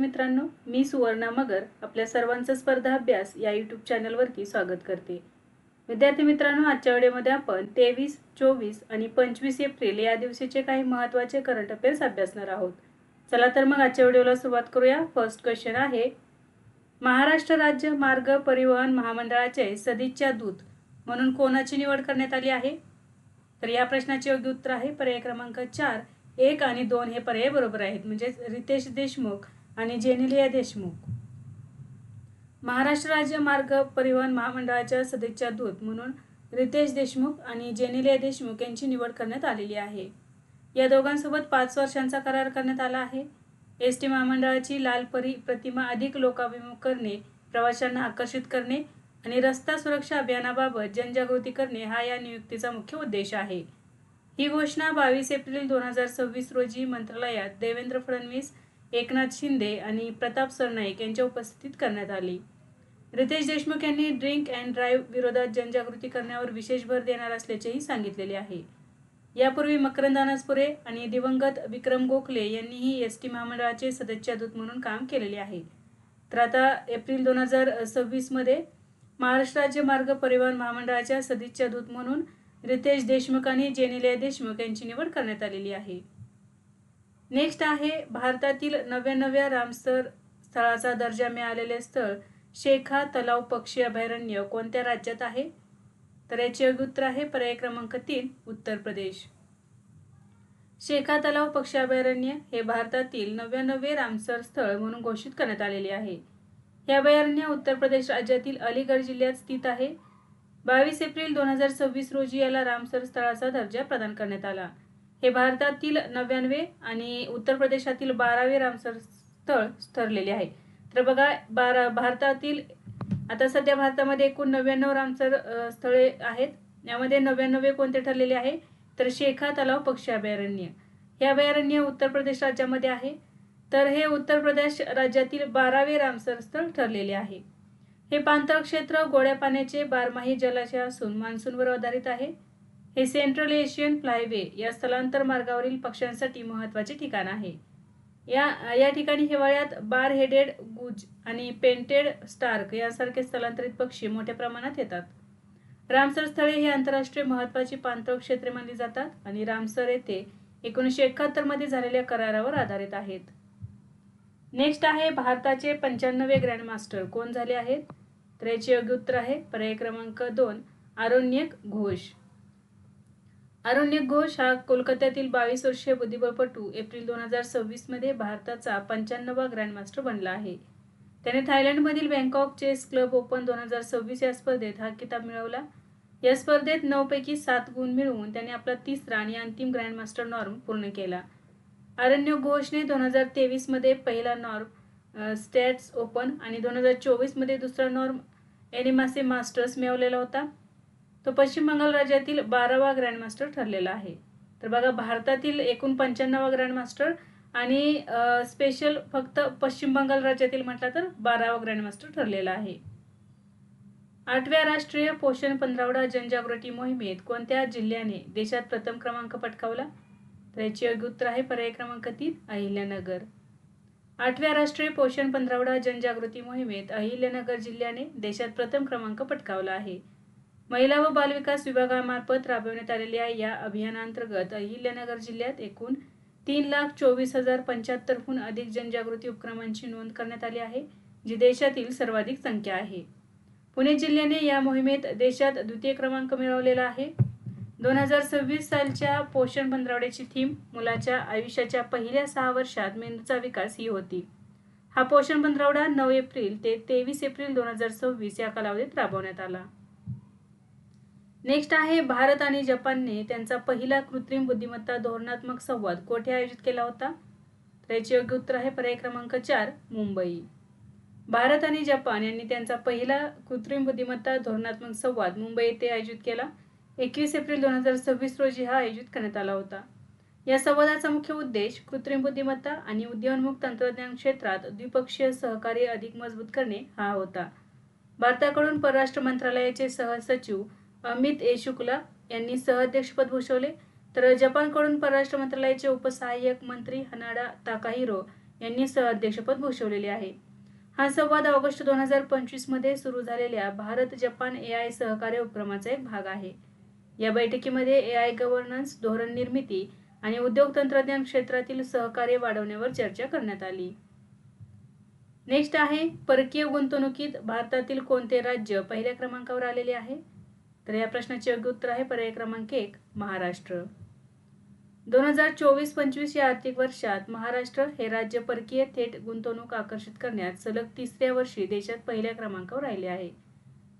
मित्रांनो, मी सुवर्णा मगर आपल्या सर्वांचा स्पर्धा अभ्यास या यूट्यूब चॅनलवरती स्वागत करते. विद्यार्थी मित्रांनो, आजच्या व्हिडिओमध्ये आपण 23, 24 आणि 25 एप्रिल या दिवशीचे काही महत्त्वाचे करंट अफेअर्स अभ्यासणार आहोत. चला तर मग आजच्या व्हिडिओला सुरुवात करूया. फर्स्ट क्वेश्चन आहे, महाराष्ट्र राज्य मार्ग परिवहन महामंडळाचे सदिच्छा दूत म्हणून कोणाची निवड करण्यात आली आहे? तर या प्रश्नाचे योग्य उत्तर आहे पर्याय क्रमांक 4. 1 आणि 2 हे पर्याय बरोबर आहेत, म्हणजे रितेश देशमुख आणि जेनेलिया देशमुख. महाराष्ट्र राज्य मार्ग परिवहन महामंडळाच्या सदिच्छा दूत म्हणून रितेश देशमुख आणि जेनेलिया देशमुख यांची निवड करण्यात आलेली आहे. या दोघांसोबत 5 वर्षांचा करार करण्यात आला आहे. एस टी महामंडळाची लाल परी प्रतिमा अधिक लोकाभिमुख करणे, प्रवाशांना आकर्षित करणे आणि रस्ता सुरक्षा अभियानाबाबत जनजागृती करणे हा या नियुक्तीचा मुख्य उद्देश आहे. ही घोषणा 22 एप्रिल 2026 रोजी मंत्रालयात देवेंद्र फडणवीस, एकनाथ शिंदे आणि प्रताप सरनाईक यांच्या उपस्थितीत करण्यात आली. रितेश देशमुख यांनी ड्रिंक अँड ड्राईव्ह विरोधात जनजागृती करण्यावर विशेष भर देणार असल्याचेही सांगितलेले आहे. यापूर्वी मकरंद अनासपुरे आणि दिवंगत विक्रम गोखले यांनीही एस टी महामंडळाचे सदस्य दूत म्हणून काम केलेले आहे. तर आता एप्रिल 2026 मध्ये महाराष्ट्र राज्य मार्ग परिवहन महामंडळाच्या सदिच्छा दूत म्हणून रितेश देशमुख आणि जेनेलिया देशमुख यांची निवड करण्यात आलेली आहे. नेक्स्ट आहे, भारतातील 99व्या रामसर स्थळाचा दर्जा मिळालेले स्थळ शेखा तलाव पक्षी अभयारण्य कोणत्या राज्यात आहे? तर याचे योग्य उत्तर आहे पर्याय क्रमांक 3, उत्तर प्रदेश. शेखा तलाव पक्षी अभयारण्य हे भारतातील 99वे रामसर स्थळ म्हणून घोषित करण्यात आलेले आहे. हे अभयारण्य उत्तर प्रदेश राज्यातील अलीगढ जिल्ह्यात स्थित आहे. 22 एप्रिल 2026 रोजी याला रामसर स्थळाचा दर्जा प्रदान करण्यात आला. हे भारतातील 99वे आणि उत्तर प्रदेशातील 12वे रामसर स्थळ ठरलेले आहे. तर बघा, भारतातील आता सध्या भारतामध्ये एकूण 99 रामसर स्थळे आहेत. यामध्ये 99वे कोणते ठरलेले आहे? तर शेखा तलाव पक्षी अभयारण्य. हे अभयारण्य उत्तर प्रदेश राज्यामध्ये आहे. तर हे उत्तर प्रदेश राज्यातील 12वे रामसर स्थळ ठरलेले आहे. हे पाणथळ क्षेत्र गोड्या पाण्याचे बारमाही जलाशय असून मान्सूनवर आधारित आहे. हे सेंट्रल एशियन फ्लायवे या स्थलांतर मार्गावरील पक्ष्यांसाठी महत्त्वाचे ठिकाण आहे. या ठिकाणी हिवाळ्यात बार हेडेड गुज आणि पेंटेड स्टार्क यासारखे स्थलांतरित पक्षी मोठ्या प्रमाणात येतात. रामसर स्थळे ही आंतरराष्ट्रीय महत्त्वाची पाणथळ क्षेत्रे मानली जातात आणि रामसर येथे 1971 मध्ये झालेल्या करारावर आधारित आहेत. नेक्स्ट आहे, भारताचे 95वे ग्रँडमास्टर कोण झाले आहेत? तर याचे योग्य उत्तर आहे पर्याय क्रमांक 2, आरोन्यक घोष. आरोन्यक घोष हा कोलकात्यातील 22 वर्षीय बुद्धिबळपटू एप्रिल 2026 मध्ये भारताचा 95वा ग्रँडमास्टर बनला आहे. त्याने थायलंडमधील बँकॉक चेस क्लब ओपन 2026 या स्पर्धेत हा किताब मिळवला. या स्पर्धेत 9 पैकी 7 गुण मिळवून त्याने आपला 3रा आणि अंतिम ग्रँडमास्टर नॉर्म पूर्ण केला. आरोन्यक घोषने 2023 मध्ये पहिला नॉर्म स्टॅट्स ओपन आणि 2024 मध्ये दुसरा नॉर्म एनिमासे मास्टर्स मिळवलेला होता. तो पश्चिम बंगाल राज्यातील 12वा ग्रँडमास्टर ठरलेला आहे. तर बघा, भारतातील एकूण 95वा ग्रँडमास्टर आणि स्पेशल फक्त पश्चिम बंगाल राज्यातील म्हटला तर 12वा ग्रँडमास्टर ठरलेला आहे. 8व्या राष्ट्रीय पोषण पंधरवडा जनजागृती मोहिमेत कोणत्या जिल्ह्याने देशात प्रथम क्रमांक पटकावला? तर याचे योग्य उत्तर आहे पर्याय क्रमांक 3, अहिल्यानगर. 8व्या राष्ट्रीय पोषण पंधरवडा जनजागृती मोहिमेत अहिल्यानगर जिल्ह्याने देशात प्रथम क्रमांक पटकावला आहे. महिला व बालविकास विभागामार्फत राबविण्यात आलेल्या या अभियानांतर्गत अहिल्यानगर जिल्ह्यात एकूण 3,24,075हून अधिक जनजागृती उपक्रमांची नोंद करण्यात आली आहे, जी देशातील सर्वाधिक संख्या आहे. पुणे जिल्ह्याने या मोहिमेत देशात द्वितीय क्रमांक मिळवलेला आहे. 2026 सालच्या पोषण पंधरवड्याची थीम मुलाच्या आयुष्याच्या पहिल्या 6 वर्षात मेंदूचा विकास ही होती. हा पोषण पंधरवडा 9 एप्रिल ते 23 एप्रिल 2026 या कालावधीत राबवण्यात आला. नेक्स्ट आहे, भारत आणि जपानने त्यांचा पहिला कृत्रिम बुद्धिमत्ता धोरणात्मक संवाद कोठे आयोजित केला होता? तर याचे योग्य उत्तर आहे पर्याय क्रमांक 4, मुंबई. भारत आणि जपान यांनी त्यांचा पहिला कृत्रिम बुद्धिमत्ता धोरणात्मक संवाद मुंबई येथे आयोजित केला. 21 एप्रिल 2026 रोजी हा आयोजित करण्यात आला होता. या संवादाचा मुख्य उद्देश कृत्रिम बुद्धिमत्ता आणि उदयोन्मुख तंत्रज्ञान क्षेत्रात द्विपक्षीय सहकार्य अधिक मजबूत करणे हा होता. भारताकडून परराष्ट्र मंत्रालयाचे सहसचिव अमित ए शुक्ला यांनी सहअध्यक्षपद भूषवले, तर जपानकडून परराष्ट्र मंत्रालयाचे उपसहाय्यक मंत्री हनाडा ताकाहिरो यांनी सहअध्यक्षपद भूषवलेले आहे. हा संवाद ऑगस्ट 2025 मध्ये सुरू झालेल्या भारत जपान AI सहकार्य उपक्रमाचा एक भाग आहे. या बैठकीमध्ये AI गव्हर्नन्स, धोरण निर्मिती आणि उद्योग तंत्रज्ञान क्षेत्रातील सहकार्य वाढवण्यावर चर्चा करण्यात आली. नेक्स्ट आहे, परकीय गुंतवणुकीत भारतातील कोणते राज्य पहिल्या क्रमांकावर आलेले आहे? तर या प्रश्नाचे योग्य उत्तर आहे पर्याय क्रमांक 1 महाराष्ट्र. 2024-25 या आर्थिक वर्षात महाराष्ट्र हे राज्य परकीय थेट गुंतवणूक आकर्षित करण्यात सलग तिसऱ्या वर्षी देशात पहिल्या क्रमांकावर राहिले आहे.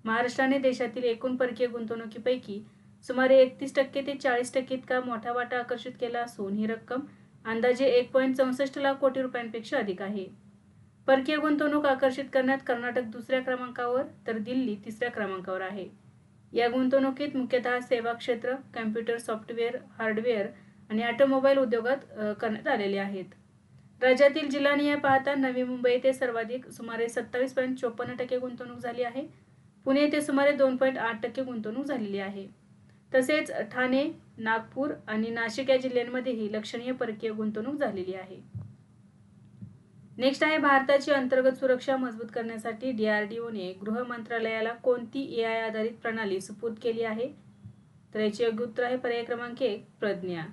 महाराष्ट्राने देशातील एकूण परकीय गुंतवणुकीपैकी सुमारे 31% ते 40% इतका मोठा वाटा आकर्षित केला असून ही रक्कम अंदाजे 1.64 लाख कोटी रुपयांपेक्षा अधिक आहे. परकीय गुंतवणूक आकर्षित करण्यात कर्नाटक दुसऱ्या क्रमांकावर तर दिल्ली तिसऱ्या क्रमांकावर आहे. या गुंतवणुकीत मुख्यतः सेवा क्षेत्र, कम्प्युटर सॉफ्टवेअर, हार्डवेअर आणि ऑटोमोबाईल उद्योगात करण्यात आलेले आहेत. राज्यातील जिल्हानिहाय पाहता नवी मुंबई येथे सर्वाधिक सुमारे 27.54% गुंतवणूक झाली आहे. पुणे येथे सुमारे 2.8% गुंतवणूक झालेली आहे. तसेच ठाणे, नागपूर आणि नाशिक या जिल्ह्यांमध्येही लक्षणीय परकीय गुंतवणूक झालेली आहे. नेक्स्ट आहे, भारताची अंतर्गत सुरक्षा मजबूत करण्यासाठी DRDOने गृह मंत्रालयाला कोणती AI आधारित प्रणाली सुपूर्द केली आहे? तर याचे योग्य उत्तर आहे पर्याय क्रमांक 1 प्रज्ञा.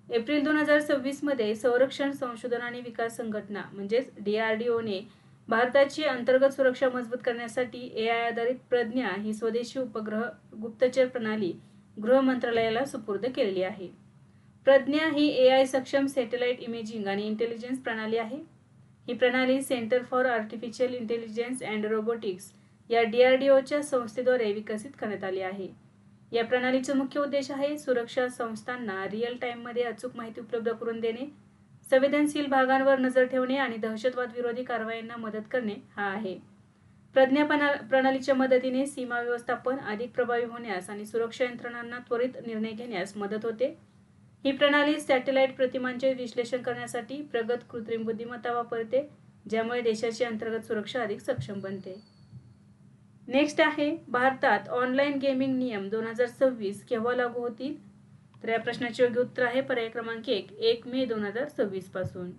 एप्रिल 2026 मध्ये संरक्षण संशोधन आणि विकास संघटना म्हणजेच DRDOने भारताची अंतर्गत सुरक्षा मजबूत करण्यासाठी AI आधारित प्रज्ञा ही स्वदेशी उपग्रह गुप्तचर प्रणाली गृह मंत्रालयाला सुपूर्द केलेली आहे. प्रज्ञा ही AI सक्षम सॅटेलाइट इमेजिंग आणि इंटेलिजन्स प्रणाली आहे. ही प्रणाली centre for artificial intelligence and robotics या DRDOच्या संस्थेद्वारे विकसित करण्यात आली आहे. या प्रणालीचा मुख्य उद्देश आहे सुरक्षा संस्थांना रिअल टाइममध्ये अचूक माहिती उपलब्ध करून देणे, संवेदनशील भागांवर नजर ठेवणे आणि दहशतवाद विरोधी कारवायांना मदत करणे हा आहे. प्रज्ञा प्रणालीच्या मदतीने सीमा व्यवस्थापन अधिक प्रभावी होण्यास आणि सुरक्षा यंत्रणांना त्वरित निर्णय घेण्यास मदत होते. ही प्रणाली सॅटेलाइट प्रतिमांचे विश्लेषण करण्यासाठी प्रगत कृत्रिम बुद्धिमत्ता वापरते, ज्यामुळे देशाची अंतर्गत सुरक्षा अधिक सक्षम बनते. नेक्स्ट आहे, भारतात ऑनलाईन गेमिंग नियम 2026 केव्हा लागू होतील? तर या प्रश्नाचे योग्य उत्तर आहे पर्याय क्रमांक 1 मे 2026 पासून.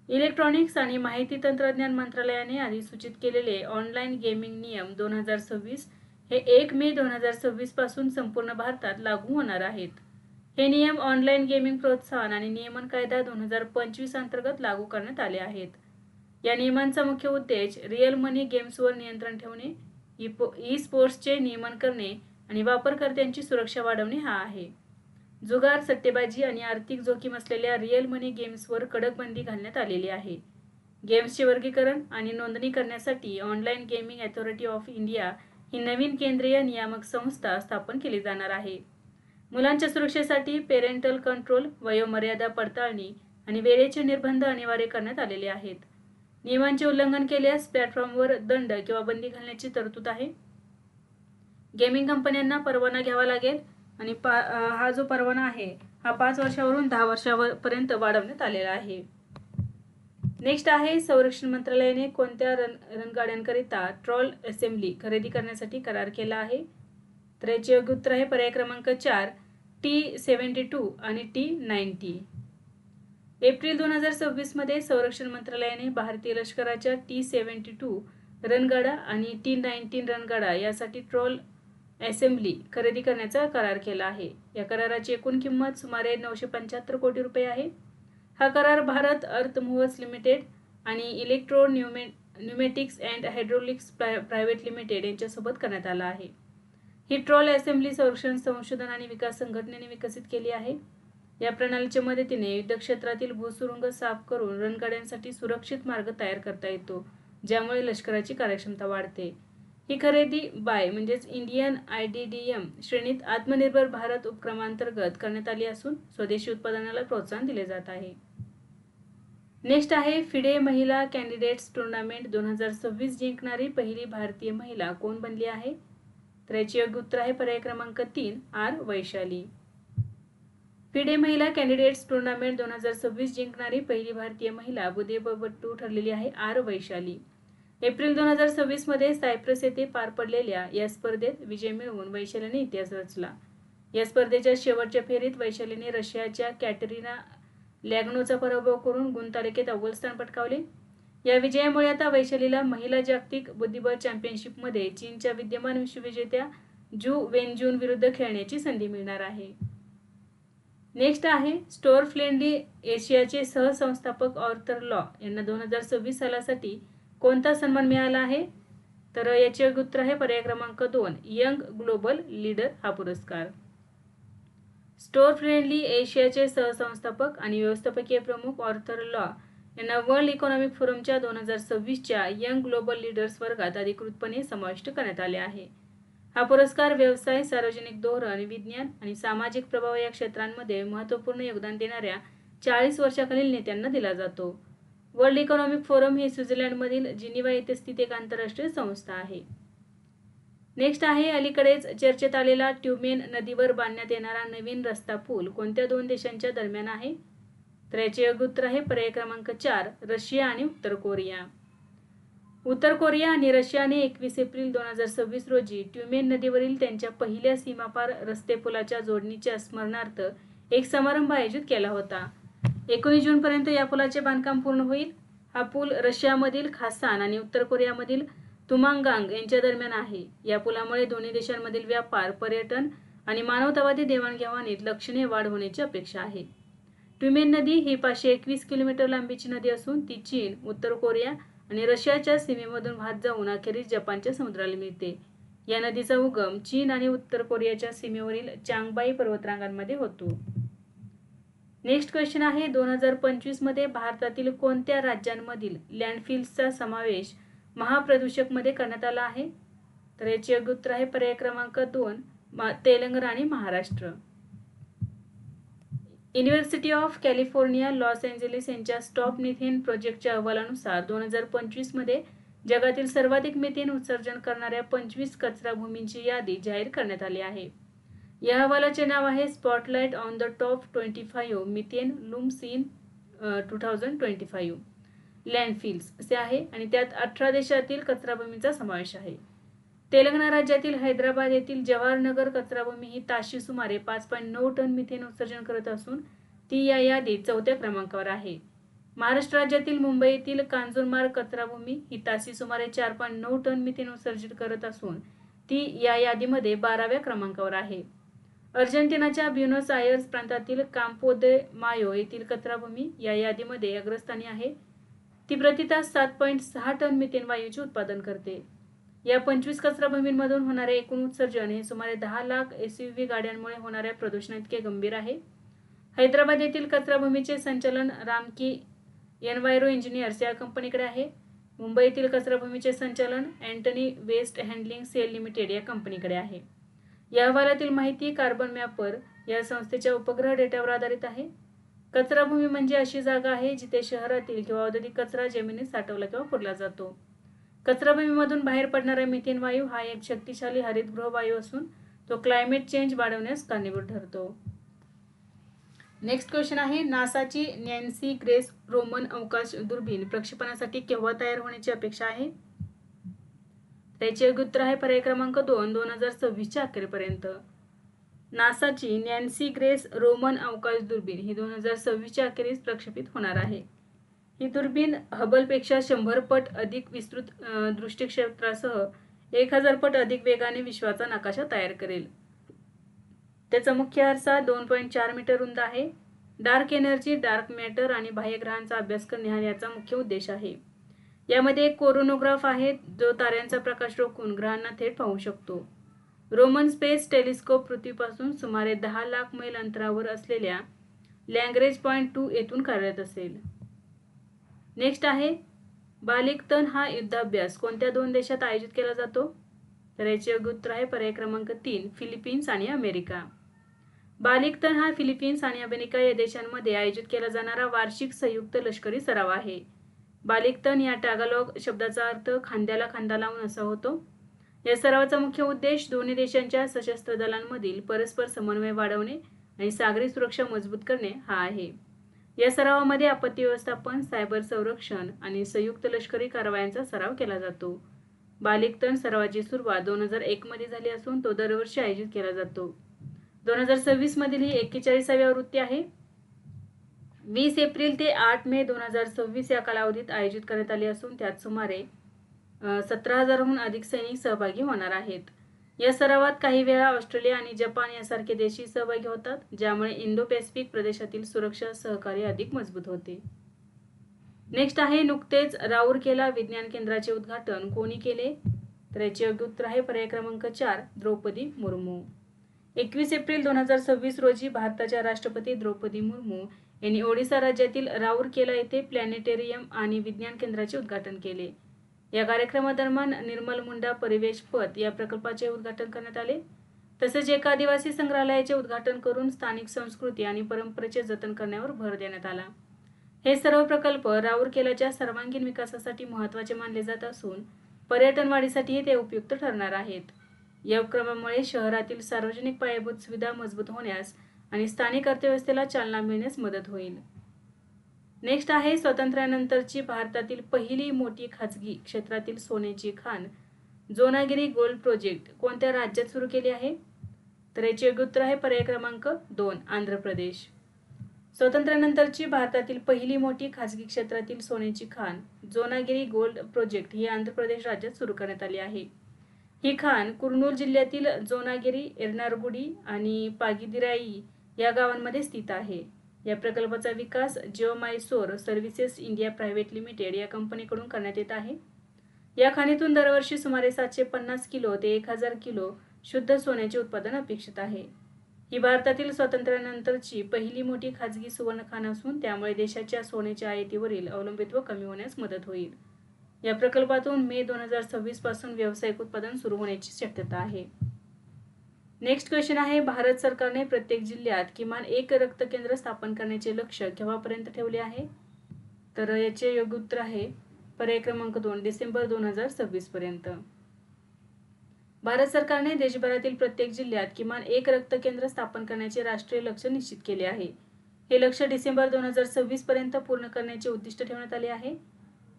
इलेक्ट्रॉनिक्स आणि माहिती तंत्रज्ञान मंत्रालयाने अधिसूचित केलेले ऑनलाईन गेमिंग नियम 2026 हे 1 मे 2026 पासून संपूर्ण भारतात लागू होणार आहेत. हे नियम ऑनलाईन गेमिंग प्रोत्साहन आणि नियमन कायदा 2025 अंतर्गत लागू करण्यात आले आहेत. या नियमांचा मुख्य उद्देश रिअल मनी गेम्सवर नियंत्रण ठेवणे, ई स्पोर्ट्सचे नियमन करणे आणि वापरकर्त्यांची सुरक्षा वाढवणे हा आहे. जुगार, सट्टेबाजी आणि आर्थिक जोखीम असलेल्या रिअल मनी गेम्सवर कडक बंदी घालण्यात आलेली आहे. गेम्सचे वर्गीकरण आणि नोंदणी करण्यासाठी online gaming authority of India ही नवीन केंद्रीय नियामक संस्था स्थापन केली जाणार आहे. मुलांच्या सुरक्षेसाठी पेरेंटल कंट्रोल, वयोमर्यादा पडताळणी आणि वेळेचे निर्बंध अनिवार्य करण्यात आलेले आहेत. नियमांचे उल्लंघन केल्यास प्लॅटफॉर्मवर दंड किंवा बंदी घालण्याची तरतूद आहे. गेमिंग कंपन्यांना परवाना घ्यावा लागेल आणि हा जो परवाना आहे हा 5 वर्षावरून 10 वर्षापर्यंत वाढवण्यात आलेला आहे. नेक्स्ट आहे, संरक्षण मंत्रालयाने कोणत्या रणगाड्यांकरिता ट्रॉल असेंब्ली खरेदी करण्यासाठी करार केला आहे? तर याचे योग्य उत्तर आहे पर्याय क्रमांक 4 T-72 आणि T-90. एप्रिल 2026 मध्ये संरक्षण मंत्रालयाने भारतीय लष्कराच्या T-72 रणगाडा आणि T-19 रणगाडा यासाठी ट्रॉल असेंब्ली खरेदी करण्याचा करार केला आहे. या कराराची एकूण किंमत सुमारे 975 कोटी रुपये आहे. हा करार भारत अर्थ मूव्हर्स लिमिटेड आणि electro न्यूमॅटिक्स and hydraulics private limited यांच्यासोबत करण्यात आला आहे. ही ट्रॉल असेंब्ली संरक्षण संशोधन आणि विकास संघटनेने विकसित केली आहे. या प्रणालीच्या मदतीने युद्धक्षेत्रातील भूसुरुंग साफ करून रणगाड्यांसाठी सुरक्षित मार्ग तयार करता येतो, ज्यामुळे लष्कराची कार्यक्षमता वाढते. ही खरेदी बाय म्हणजेच इंडियन IDDM श्रेणीत आत्मनिर्भर भारत उपक्रमांतर्गत करण्यात आली असून स्वदेशी उत्पादनाला प्रोत्साहन दिले जात आहे. नेक्स्ट आहे, फिडे महिला कॅन्डिडेट्स टूर्नामेंट 2026 जिंकणारी पहिली भारतीय महिला कोण बनली आहे? तर याचे योग्य उत्तर आहे पर्याय क्रमांक 3 आर वैशाली. फिडे महिला कॅन्डिडेट्स टूर्नामेंट 2026 जिंकणारी पहिली भारतीय महिला बुद्धिबळपटू ठरलेली आहे आर वैशाली. एप्रिल 2026 मध्ये सायप्रस येथे पार पडलेल्या या स्पर्धेत विजय मिळवून वैशालीने इतिहास रचला. या स्पर्धेच्या शेवटच्या फेरीत वैशालीने रशियाच्या कॅटरिना लॅग्नोचा पराभव करून गुणतालिकेत अव्वल स्थान पटकावले. या विजयामुळे आता वैशालीला महिला जागतिक बुद्धिबळ चॅम्पियनशिपमध्ये चीनच्या विद्यमान विश्वविजेत्या जू वेनजून विरुद्ध खेळण्याची संधी मिळणार आहे. नेक्स्ट आहे स्टोअर फ्रेंडली एशियाचे सहसंस्थापक ऑर्थर लॉ यांना 2026 सालासाठी कोणता सन्मान मिळाला आहे? तर याचे उत्तर आहे पर्याय क्रमांक 2 यंग ग्लोबल लीडर हा पुरस्कार. स्टोअर फ्रेंडली एशियाचे सहसंस्थापक आणि व्यवस्थापकीय प्रमुख ऑर्थर लॉ यांना वर्ल्ड इकॉनॉमिक फोरमच्या 2026च्या यंग ग्लोबल लीडर्स वर्गात अधिकृतपणे समाविष्ट करण्यात आले आहे. हा पुरस्कार व्यवसाय, सार्वजनिक धोरण, विज्ञान आणि सामाजिक प्रभाव या क्षेत्रांमध्ये महत्त्वपूर्ण योगदान देणाऱ्या 40 वर्षाखालील नेत्यांना दिला जातो. वर्ल्ड इकॉनॉमिक फोरम ही स्वित्झर्लंडमधील जिनिव्हा येथे स्थित एक आंतरराष्ट्रीय संस्था आहे. नेक्स्ट आहे अलीकडेच चर्चेत आलेला ट्युमेन नदीवर बांधण्यात येणारा नवीन रस्ता पूल कोणत्या दोन देशांच्या दरम्यान आहे? तर याचे उत्तर आहे पर्याय क्रमांक 4 रशिया आणि उत्तर कोरिया. उत्तर कोरिया आणि रशियाने 21 एप्रिल 2026 रोजी ट्युमेन नदीवरील त्यांच्या पहिल्या सीमापार रस्ते पुलाच्या जोडणीच्या स्मरणार्थ एक समारंभ आयोजित केला होता. 19 जूनपर्यंत या पुलाचे बांधकाम पूर्ण होईल. हा पूल रशियामधील खासान आणि उत्तर कोरियामधील तुमांगांग यांच्या दरम्यान आहे. या पुलामुळे दोन्ही देशांमधील व्यापार, पर्यटन आणि मानवतावादी देवाणघेवाणीत लक्षणीय वाढ होण्याची अपेक्षा आहे. ट्युमेन नदी ही 521 किलोमीटर लांबीची नदी असून ती चीन, उत्तर कोरिया आणि रशियाच्या सीमेमधून वाहत जाऊन अखेरीस जपानच्या समुद्राला मिळते. या नदीचा उगम चीन आणि उत्तर कोरियाच्या सीमेवरील चांगबाई पर्वतरांगांमध्ये होतो. नेक्स्ट क्वेश्चन आहे 2025 मध्ये भारतातील कोणत्या राज्यांमधील लँडफिल्सचा समावेश महाप्रदूषकमध्ये करण्यात आला आहे? तर याचे उत्तर आहे पर्याय क्रमांक 2 तेलंगणा आणि Maharashtra. University of California Los Angeles यांच्या स्टॉप मिथेन प्रोजेक्टच्या अहवालानुसार 2025 मध्ये जगातील सर्वाधिक मिथेन उत्सर्जन करणाऱ्या 25 कचराभूमींची यादी जाहीर करण्यात आली आहे. या अहवालाचे नाव आहे spotlight on the top 25 methane looms in 2025 landfills असे आहे आणि त्यात 18 देशातील कचराभूमींचा समावेश आहे. तेलंगणा राज्यातील हैदराबाद येथील जवाहरनगर कचराभूमी ही ताशी सुमारे 5.9 टन मिथेन उत्सर्जन करत असून ती या यादीत 4थ्या क्रमांकावर आहे. महाराष्ट्र राज्यातील मुंबई येथील कांजूरमार्ग कचराभूमी ही ताशी सुमारे 4.9 टन मिथेन उत्सर्जित करत असून ती या यादीमध्ये 12व्या क्रमांकावर आहे. अर्जेंटिनाच्या ब्युनोस आयर्स प्रांतातील काम्पो दे मायो येथील कचराभूमी या यादीमध्ये अग्रस्थानी आहे. ती प्रति तास 7.6 टन मिथेन वायूचे उत्पादन करते. या 25 कचराभूमींमधून होणारे एकूण उत्सर्जन हे सुमारे 10 लाख SUV गाड्यांमुळे होणाऱ्या प्रदूषणाइतके गंभीर आहे. हैदराबाद येथील कचराभूमीचे संचालन रामकी एन्व्हायरो इंजिनियर्स या कंपनीकडे आहे. मुंबई येथील कचराभूमीचे संचालन Antony waste handling cell limited या कंपनीकडे आहे. या अहवालातील माहिती कार्बन मॅपर या संस्थेच्या उपग्रह डेटावर आधारित आहे. कचराभूमी म्हणजे अशी जागा आहे जिथे शहरातील किंवा औद्योगिक कचरा जमिनीत साठवला किंवा पुरला जातो. कचराभूमीमधून बाहेर पडणारा मिथेन वायू हा एक शक्तिशाली हरितगृह वायू असून तो क्लायमेट चेंज वाढवण्यास कारणीभूत ठरतो. नेक्स्ट क्वेश्चन आहे नासाची नॅन्सी ग्रेस रोमन अवकाश दुर्बीण प्रक्षेपणासाठी केव्हा तयार होण्याची अपेक्षा आहे? त्याचे उत्तर आहे पर्याय क्रमांक 2 2026च्या अखेरपर्यंत. नासाची नॅन्सी ग्रेस रोमन अवकाश दुर्बीण ही 2026च्या अखेरीस प्रक्षेपित होणार आहे. ही दुर्बीण हबलपेक्षा 100 पट अधिक विस्तृत दृष्टिक्षेत्रासह 1000 पट अधिक वेगाने विश्वाचा नकाशा तयार करेल. त्याचा मुख्य आरसा 2.4 मीटर रुंद आहे. डार्क एनर्जी, डार्क मॅटर आणि बाह्यग्रहांचा अभ्यास करणे हा याचा मुख्य उद्देश आहे. यामध्ये एक कोरोनोग्राफ आहे जो ताऱ्यांचा प्रकाश रोखून ग्रहांना थेट पाहू शकतो. रोमन स्पेस टेलिस्कोप पृथ्वीपासून सुमारे 10 लाख मैल अंतरावर असलेल्या लॅग्रेंज पॉइंट 2 येथून कार्यरत असेल. नेक्स्ट आहे बालिकतन हा युद्धाभ्यास कोणत्या दोन देशात आयोजित केला जातो? तर याचे उत्तर आहे पर्याय क्रमांक 3 फिलिपिन्स आणि अमेरिका. बालिकतन हा फिलिपिन्स आणि अमेरिका या देशांमध्ये आयोजित केला जाणारा वार्षिक संयुक्त लष्करी सराव आहे. बालिकतन या टॅगालॉग शब्दाचा अर्थ खांद्याला खांदा लावून असा होतो. या सरावाचा मुख्य उद्देश दोन्ही देशांच्या सशस्त्र दलांमधील परस्पर समन्वय वाढवणे आणि सागरी सुरक्षा मजबूत करणे हा आहे. या सरावामध्ये आपत्ती व्यवस्थापन, सायबर संरक्षण आणि संयुक्त लष्करी कारवायांचा सराव केला जातो. बालिकतन सरावाची सुरुवात 2001 मध्ये झाली असून तो दरवर्षी आयोजित केला जातो. 2026 मधील ही 41वी आवृत्ती आहे. 20 एप्रिल ते 8 मे 2026 या कालावधीत आयोजित करण्यात आली असून त्यात सुमारे 17,000हून अधिक सैनिक सहभागी होणार आहेत. या सरावात काही वेळा ऑस्ट्रेलिया आणि जपान यासारखे देशही सहभागी होतात, ज्यामुळे इंडो पॅसिफिक प्रदेशातील सुरक्षा सहकार्य अधिक मजबूत होते. नेक्स्ट आहे, नुकतेच राऊरकेला विज्ञान केंद्राचे उद्घाटन कोणी केले? तर याचे योग्य उत्तर आहे पर्याय क्रमांक 4 द्रौपदी मुर्मू. 21 एप्रिल 2026 रोजी भारताच्या राष्ट्रपती द्रौपदी मुर्मू यांनी ओडिशा राज्यातील राऊरकेला येथे प्लॅनेटेरियम आणि विज्ञान केंद्राचे उद्घाटन केले. या कार्यक्रमादरम्यान निर्मल मुंडा परिवेश पथ या प्रकल्पाचे उद्घाटन करण्यात आले. तसेच एका आदिवासी संग्रहालयाचे उद्घाटन करून स्थानिक संस्कृती आणि परंपरेचे जतन करण्यावर भर देण्यात आला. हे सर्व प्रकल्प राऊरकेलाच्या सर्वांगीण विकासासाठी महत्त्वाचे मानले जात असून पर्यटन वाढीसाठीही ते उपयुक्त ठरणार आहेत. या उपक्रमामुळे शहरातील सार्वजनिक पायाभूत सुविधा मजबूत होण्यास आणि स्थानिक अर्थव्यवस्थेला चालना मिळण्यास मदत होईल. नेक्स्ट आहे, स्वातंत्र्यानंतरची भारतातील पहिली मोठी खाजगी क्षेत्रातील सोन्याची खाण जोनागिरी गोल्ड प्रोजेक्ट कोणत्या राज्यात सुरू केली आहे? तर याचे योग्य उत्तर आहे पर्याय क्रमांक 2 आंध्र प्रदेश. स्वातंत्र्यानंतरची भारतातील पहिली मोठी खाजगी क्षेत्रातील सोन्याची खाण जोनागिरी गोल्ड प्रोजेक्ट ही आंध्र प्रदेश राज्यात सुरू करण्यात आली आहे. ही खाण कुर्नूल जिल्ह्यातील जोनागिरी, एर्नारगुडी आणि पागिदिराई या गावांमध्ये स्थित आहे. या प्रकल्पाचा विकास जिओमायसोर सर्व्हिसेस इंडिया प्रायव्हेट लिमिटेड या कंपनीकडून करण्यात येत आहे. या खाणीतून दरवर्षी सुमारे 750 किलो ते 1000 किलो शुद्ध सोन्याचे उत्पादन अपेक्षित आहे. ही भारतातील स्वातंत्र्यानंतरची पहिली मोठी खाजगी सुवर्ण खाण असून त्यामुळे देशाच्या सोन्याच्या आयातीवरील अवलंबित्व कमी होण्यास मदत होईल. या प्रकल्पातून मे 2026 पासून व्यावसायिक उत्पादन सुरू होण्याची शक्यता आहे. नेक्स्ट क्वेश्चन आहे, भारत सरकारने प्रत्येक जिल्ह्यात किमान एक रक्त केंद्र स्थापन करण्याचे लक्ष्य केव्हापर्यंत ठेवले आहे? तर याचे योग्य उत्तर आहे पर्याय क्रमांक 2 डिसेंबर 2026 पर्यंत. भारत सरकारने देशभरातील प्रत्येक जिल्ह्यात किमान एक रक्त केंद्र स्थापन करण्याचे राष्ट्रीय लक्ष्य निश्चित केले आहे. हे लक्ष्य डिसेंबर 2026 पर्यंत पूर्ण करण्याचे उद्दिष्ट ठेवण्यात आले आहे.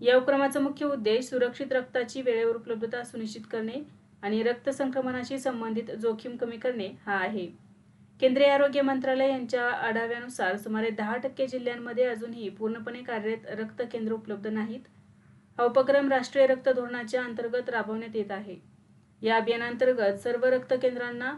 या उपक्रमाचा मुख्य उद्देश सुरक्षित रक्ताची वेळेवर उपलब्धता सुनिश्चित करणे आणि रक्त संक्रमणाशी संबंधित जोखीम कमी करणे हा आहे. केंद्रीय आरोग्य मंत्रालय यांच्या आढाव्यानुसार सुमारे 10% जिल्ह्यांमध्ये अजूनही पूर्णपणे कार्यरत रक्त केंद्र उपलब्ध नाहीत. हा उपक्रम राष्ट्रीय रक्त धोरणाच्या अंतर्गत राबवण्यात येत आहे. या अभियानांतर्गत सर्व रक्त केंद्रांना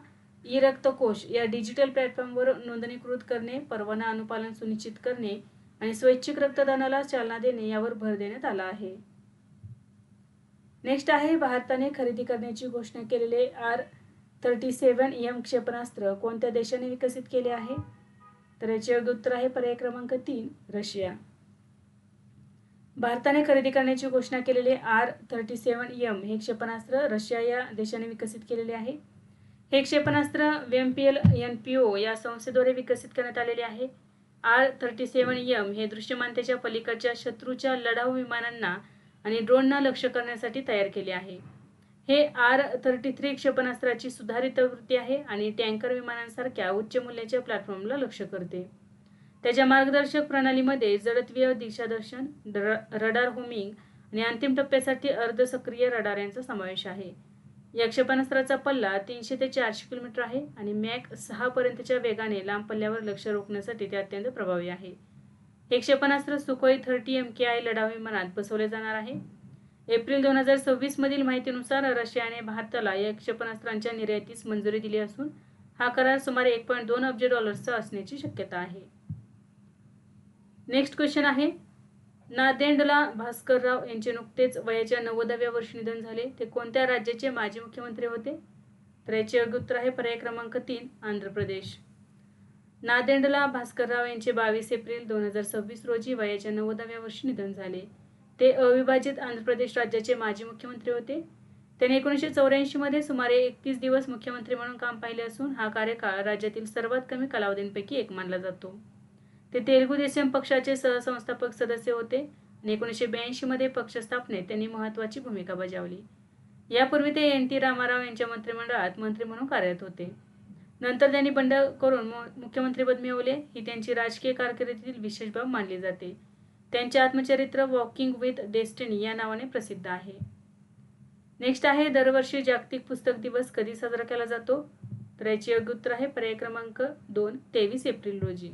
ई रक्तकोश या डिजिटल प्लॅटफॉर्मवर नोंदणीकृत करणे, परवाना अनुपालन सुनिश्चित करणे आणि स्वैच्छिक रक्तदानाला चालना देणे यावर भर देण्यात आला आहे. नेक्स्ट आहे, भारताने खरेदी करण्याची घोषणा केलेले R-37M क्षेपणास्त्र कोणत्या देशाने विकसित केले आहे? तर याचे योग्य उत्तर आहे पर्याय क्रमांक 3 रशिया. भारताने खरेदी करण्याची घोषणा केलेले R-37M हे क्षेपणास्त्र रशिया या देशाने विकसित केलेले आहे. हे क्षेपणास्त्र VMPL NPO या संस्थेद्वारे विकसित करण्यात आलेले आहे. R-37M हे दृश्यमानतेच्या पलीकडच्या शत्रूच्या लढाऊ विमानांना आणि ड्रोनना लक्ष्य करण्यासाठी तयार केले आहे. हे R-33 क्षेपणास्त्राची सुधारित आवृत्ती आहे आणि टँकर विमानांसारख्या उच्च मूल्याच्या प्लॅटफॉर्मला लक्ष्य करते. त्याच्या मार्गदर्शक प्रणालीमध्ये जडत्वीय दिशादर्शन, रडार होमिंग आणि अंतिम टप्प्यासाठी अर्धसक्रिय रडार यांचा समावेश आहे. या क्षेपणास्त्राचा पल्ला 300 ते 400 किलोमीटर आहे आणि मॅक 6 पर्यंतच्या वेगाने लांब पल्ल्यावर लक्ष्य रोखण्यासाठी ते अत्यंत प्रभावी आहे. हे क्षेपणास्त्र सुखोई 30 MKI लढाऊ विमानात बसवले जाणार आहे. एप्रिल 2026 मधील माहितीनुसार रशियाने भारताला या क्षेपणास्त्रांच्या निर्यातीस मंजुरी दिली असून हा करार सुमारे 1.2 अब्ज डॉलर्सचा असण्याची शक्यता आहे. नेक्स्ट क्वेश्चन आहे, नादेंडला भास्करराव यांचे नुकतेच वयाच्या 90व्या वर्षी निधन झाले. ते कोणत्या राज्याचे माजी मुख्यमंत्री होते? तर याचे योग्य उत्तर आहे पर्याय क्रमांक 3 आंध्र प्रदेश. नादेंडला भास्करराव यांचे 22 एप्रिल 2026 रोजी वयाच्या 90व्या वर्षी निधन झाले. ते अविभाजित आंध्र प्रदेश राज्याचे माजी मुख्यमंत्री होते. त्यांनी 1984 मध्ये सुमारे 31 दिवस मुख्यमंत्री म्हणून काम पाहिले असून हा कार्यकाळ राज्यातील सर्वात कमी कालावधींपैकी एक मानला जातो. ते तेलुगू देशम पक्षाचे सहसंस्थापक सदस्य होते आणि 1982 मध्ये पक्ष स्थापनेत त्यांनी महत्त्वाची भूमिका बजावली. यापूर्वी ते NT रामाराव यांच्या मंत्रिमंडळात मंत्री म्हणून कार्यरत होते. नंतर त्यांनी बंड करून मुख्यमंत्रीपद मिळवले. ही त्यांची राजकीय कारकिर्दीतील विशेष बाब मानली जाते. त्यांचे आत्मचरित्र वॉकिंग विथ डेस्टिनी या नावाने प्रसिद्ध आहे. नेक्स्ट आहे, दरवर्षी जागतिक पुस्तक दिवस कधी साजरा केला जातो? तर याचे योग्य उत्तर आहे पर्याय क्रमांक 2 23 एप्रिल रोजी.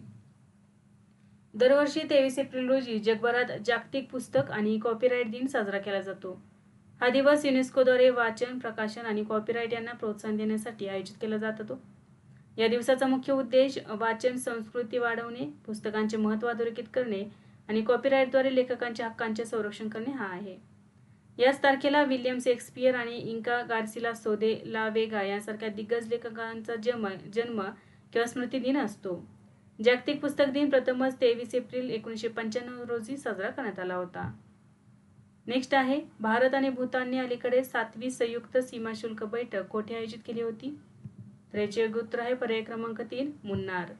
दरवर्षी 23 एप्रिल रोजी जगभरात जागतिक पुस्तक आणि कॉपीराइट दिन साजरा केला जातो. हा दिवस युनेस्कोद्वारे वाचन, प्रकाशन आणि कॉपीराइट यांना प्रोत्साहन देण्यासाठी आयोजित केला जातो. या दिवसाचा मुख्य उद्देश वाचन संस्कृती वाढवणे, पुस्तकांचे महत्त्व अधोरेखित करणे आणि कॉपीराइटद्वारे लेखकांच्या हक्कांचे संरक्षण करणे हा आहे. याच तारखेला विल्यम शेक्सपियर आणि इंका गार्सिलासो दे ला वेगा यांसारख्या दिग्गज लेखकांचा जन्म किंवा स्मृतिदिन असतो. जागतिक पुस्तक दिन प्रथमच 23 एप्रिल 1995 रोजी साजरा करण्यात आला होता. नेक्स्ट आहे, भारत आणि भूतानने अलीकडे 7वी संयुक्त सीमाशुल्क बैठक कोठे आयोजित केली होती? तर याचे योग्य उत्तर आहे पर्याय क्रमांक 3, मुन्नार.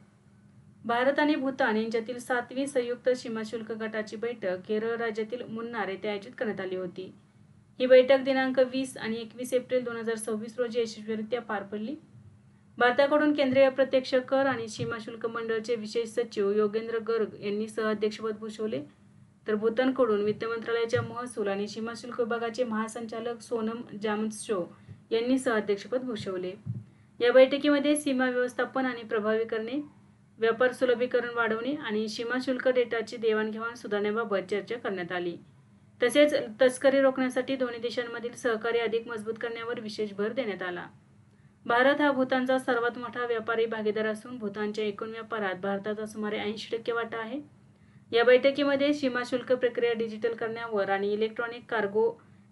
भारत आणि भूतान यांच्यातील 7वी संयुक्त सीमाशुल्क गटाची बैठक केरळ राज्यातील मुन्नार येथे आयोजित करण्यात आली होती. ही बैठक दिनांक 20 आणि 21 एप्रिल 2026 रोजी यशस्वीरित्या पार पडली. भारताकडून केंद्रीय प्रत्यक्ष कर आणि सीमाशुल्क मंडळाचे विशेष सचिव योगेंद्र गर्ग यांनी सहअध्यक्षपद भूषवले, तर भूतानकडून वित्त मंत्रालयाच्या महसूल आणि सीमाशुल्क विभागाचे महासंचालक सोनम जामशो यांनी सहअध्यक्षपद भूषवले. या बैठकीमध्ये सीमा व्यवस्थापन आणि प्रभावी करणे, व्यापार सुलभीकरण वाढवणे आणि सीमाशुल्क डेटाची देवाणघेवाण सुधारण्याबाबत चर्चा करण्यात आली. तसेच तस्करी रोखण्यासाठी दोन्ही देशांमधील सहकार्य अधिक मजबूत करण्यावर विशेष भर देण्यात आला. भारत हा भूतानचा सर्वात मोठा व्यापारी भागीदार असून भूतानच्या एकूण व्यापारात भारताचा सुमारे 80% वाटा आहे. या बैठकीमध्ये सीमाशुल्क प्रक्रिया डिजिटल करण्यावर आणि इलेक्ट्रॉनिक कार्गो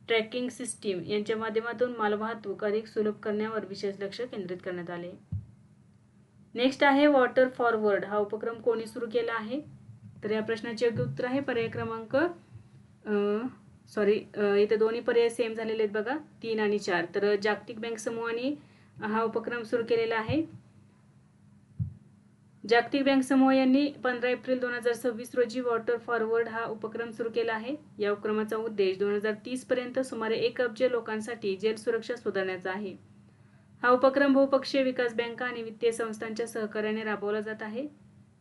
ट्रॅकिंग सिस्टीम यांच्या माध्यमातून मालवाहतूक अधिक सुलभ करण्यावर विशेष लक्ष केंद्रित करण्यात आले. नेक्स्ट आहे, वॉटर फॉरवर्ड हा उपक्रम कोणी सुरू केला आहे? तर या प्रश्नाचे योग्य उत्तर आहे पर्याय क्रमांक इथे दोन्ही पर्याय सेम झालेले आहेत बघा, 3 आणि 4. तर जागतिक बँक समूहाने हा उपक्रम सुरू केलेला आहे. जागतिक बँक समूह यांनी 15 एप्रिल 2026 रोजी वॉटर फॉरवर्ड हा उपक्रम सुरू केला आहे. या उपक्रमाचा उद्देश 2030 पर्यंत सुमारे 1 अब्ज लोकांसाठी जल सुरक्षा सुधारण्याचा आहे. हा उपक्रम बहुपक्षीय विकास बँका आणि वित्तीय संस्थांच्या सहकार्याने राबवला जात आहे.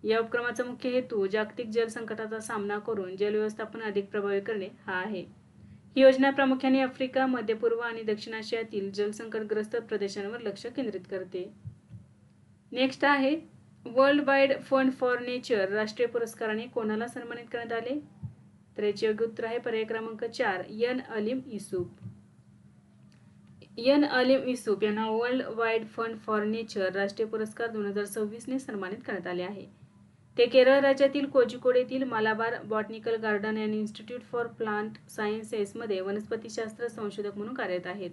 या उपक्रमाचा मुख्य हेतू जागतिक जल संकटाचा सामना करून जल व्यवस्थापन अधिक प्रभावी करणे हा आहे. ही योजना प्रामुख्याने आफ्रिका, मध्य पूर्व आणि दक्षिण आशियातील जलसंकटग्रस्त प्रदेशांवर लक्ष केंद्रित करते. नेक्स्ट आहे, world wide fund for nature राष्ट्रीय पुरस्काराने कोणाला सन्मानित करण्यात आले? तर याचे योग्य उत्तर आहे पर्याय क्रमांक 4, एन अलीम युसूफ. एन अलीम युसूफ यांना world wide fund for nature राष्ट्रीय पुरस्कार 2026 ने सन्मानित करण्यात आले आहे. ते केरळ राज्यातील कोझिकोड येथील Malabar Botanical Garden and Institute for Plant सायन्सेसमध्ये वनस्पतीशास्त्र संशोधक म्हणून कार्यरत आहेत.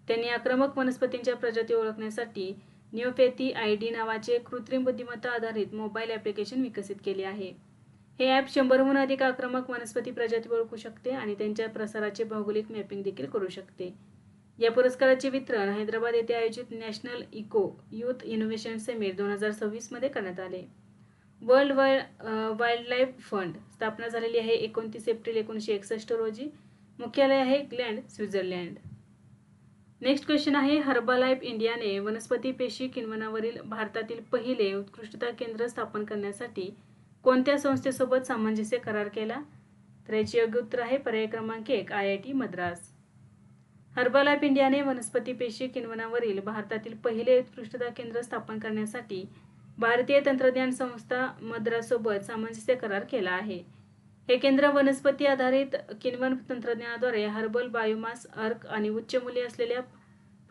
त्यांनी आक्रमक वनस्पतींच्या प्रजाती ओळखण्यासाठी न्यूपॅथी आयडी नावाचे कृत्रिम बुद्धिमत्ता आधारित मोबाईल ॲप्लिकेशन विकसित केले आहे. हे ॲप 100हून अधिक आक्रमक वनस्पती प्रजाती ओळखू शकते आणि त्यांच्या प्रसाराचे भौगोलिक मॅपिंग देखील करू शकते. या पुरस्काराचे वितरण हैदराबाद येथे आयोजित national eco youth innovation summit 2026 मध्ये करण्यात आले. वर्ल्ड वाईल्डलाईफ फंड स्थापना झालेली आहे 29 एप्रिल 1961 रोजी. मुख्यालय आहे ग्लँड, स्वित्झर्लंड. नेक्स्ट क्वेश्चन आहे, हर्बालाइफ इंडियाने वनस्पती पेशी किण्वनावरील भारतातील पहिले उत्कृष्टता केंद्र स्थापन करण्यासाठी कोणत्या संस्थेसोबत सामंजस्य करार केला? तर याचे योग्य उत्तर आहे पर्याय क्रमांक 1, IIT मद्रास. हर्बालाइफ इंडियाने वनस्पती पेशी किण्वनावरील भारतातील पहिले उत्कृष्टता केंद्र स्थापन करण्यासाठी भारतीय तंत्रज्ञान संस्था मद्राससोबत सामंजस्य करार केला आहे. हे केंद्र वनस्पती आधारित किण्वन तंत्रज्ञानाद्वारे हर्बल बायोमास, अर्क आणि उच्च मूल्य असलेल्या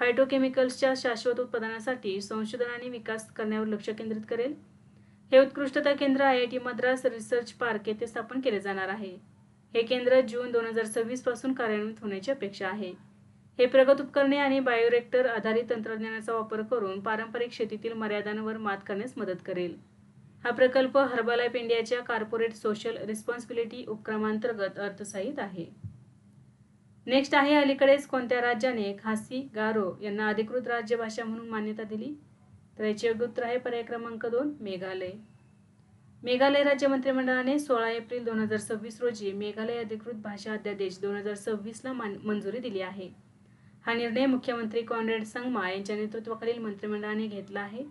फायटोकेमिकल्सच्या शाश्वत उत्पादनासाठी संशोधन आणि विकास करण्यावर लक्ष केंद्रित करेल. हे उत्कृष्टता केंद्र IIT मद्रास रिसर्च पार्क येथे स्थापन केले जाणार आहे. हे केंद्र जून 2026 पासून कार्यान्वित होण्याची अपेक्षा आहे. हे प्रगत उपकरणे आणि बायोरिएक्टर आधारित तंत्रज्ञानाचा वापर करून पारंपरिक शेतीतील मर्यादांवर मात करण्यास मदत करेल. हा प्रकल्प हर्बालाइफ इंडियाच्या कॉर्पोरेट सोशल रिस्पॉन्सिबिलिटी उपक्रमांतर्गत अर्थसहाय्यित आहे. नेक्स्ट आहे, अलीकडेच कोणत्या राज्याने खासी, गारो यांना अधिकृत राज्यभाषा म्हणून मान्यता दिली? तर याचे योग्य उत्तर आहे पर्याय क्रमांक 2, मेघालय. मेघालय राज्य मंत्रिमंडळाने 16 एप्रिल 2026 रोजी मेघालय अधिकृत भाषा अध्यादेश 2026 ला मंजुरी दिली आहे. हा निर्णय मुख्यमंत्री कॉनरेड संगमा यांच्या नेतृत्वाखालील मंत्रिमंडळाने घेतला आहे.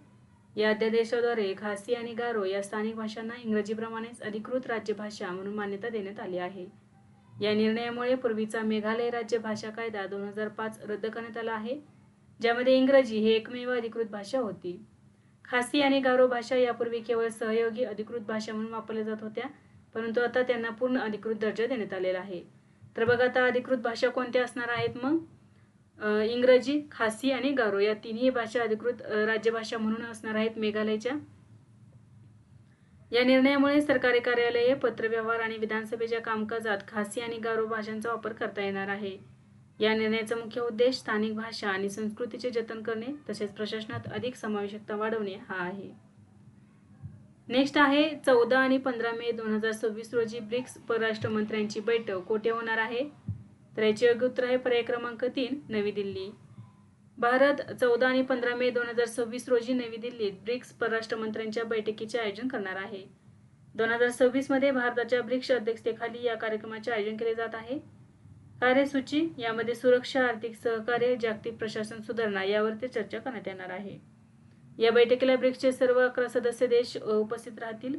या अध्यादेशाद्वारे खासी आणि गारो या स्थानिक भाषांना इंग्रजीप्रमाणेच अधिकृत राज्यभाषा म्हणून मान्यता देण्यात आली आहे. या निर्णयामुळे पूर्वीचा मेघालय राज्य भाषा कायदा 2005 रद्द करण्यात आला आहे, ज्यामध्ये इंग्रजी ही एकमेव अधिकृत भाषा होती. खासी आणि गारो भाषा यापूर्वी केवळ सहयोगी अधिकृत भाषा म्हणून वापरल्या जात होत्या, परंतु आता त्यांना पूर्ण अधिकृत दर्जा देण्यात आलेला आहे. तर बघा आता अधिकृत भाषा कोणत्या असणार आहेत मग? इंग्रजी, खासी आणि गारो या तिन्ही भाषा अधिकृत राज्यभाषा म्हणून असणार आहेत मेघालयच्या. या निर्णयामुळे सरकारी कार्यालये, पत्रव्यवहार आणि विधानसभेच्या कामकाजात खासी आणि गारो भाषांचा वापर करता येणार आहे. या निर्णयाचा मुख्य उद्देश स्थानिक भाषा आणि संस्कृतीचे जतन करणे तसेच प्रशासनात अधिक समावेशकता वाढवणे हा आहे. नेक्स्ट आहे 14 आणि 15 मे 2026 रोजी ब्रिक्स परराष्ट्र मंत्र्यांची बैठक कोठे होणार आहे? तर याचे योग्य उत्तर आहे पर्याय क्रमांक 3 नवी दिल्ली. भारत 14 आणि 15 मे 2026 रोजी नवी दिल्लीत ब्रिक्स परराष्ट्र मंत्र्यांच्या बैठकीचे आयोजन करणार आहे. 2026 मध्ये भारताच्या ब्रिक्स अध्यक्षतेखाली या कार्यक्रमाचे आयोजन केले जात आहे. कार्यसूची यामध्ये सुरक्षा, आर्थिक सहकार्य, जागतिक प्रशासन सुधारणा यावरती चर्चा करण्यात येणार आहे. या बैठकीला ब्रिक्सचे सर्व 11 सदस्य देश उपस्थित राहतील.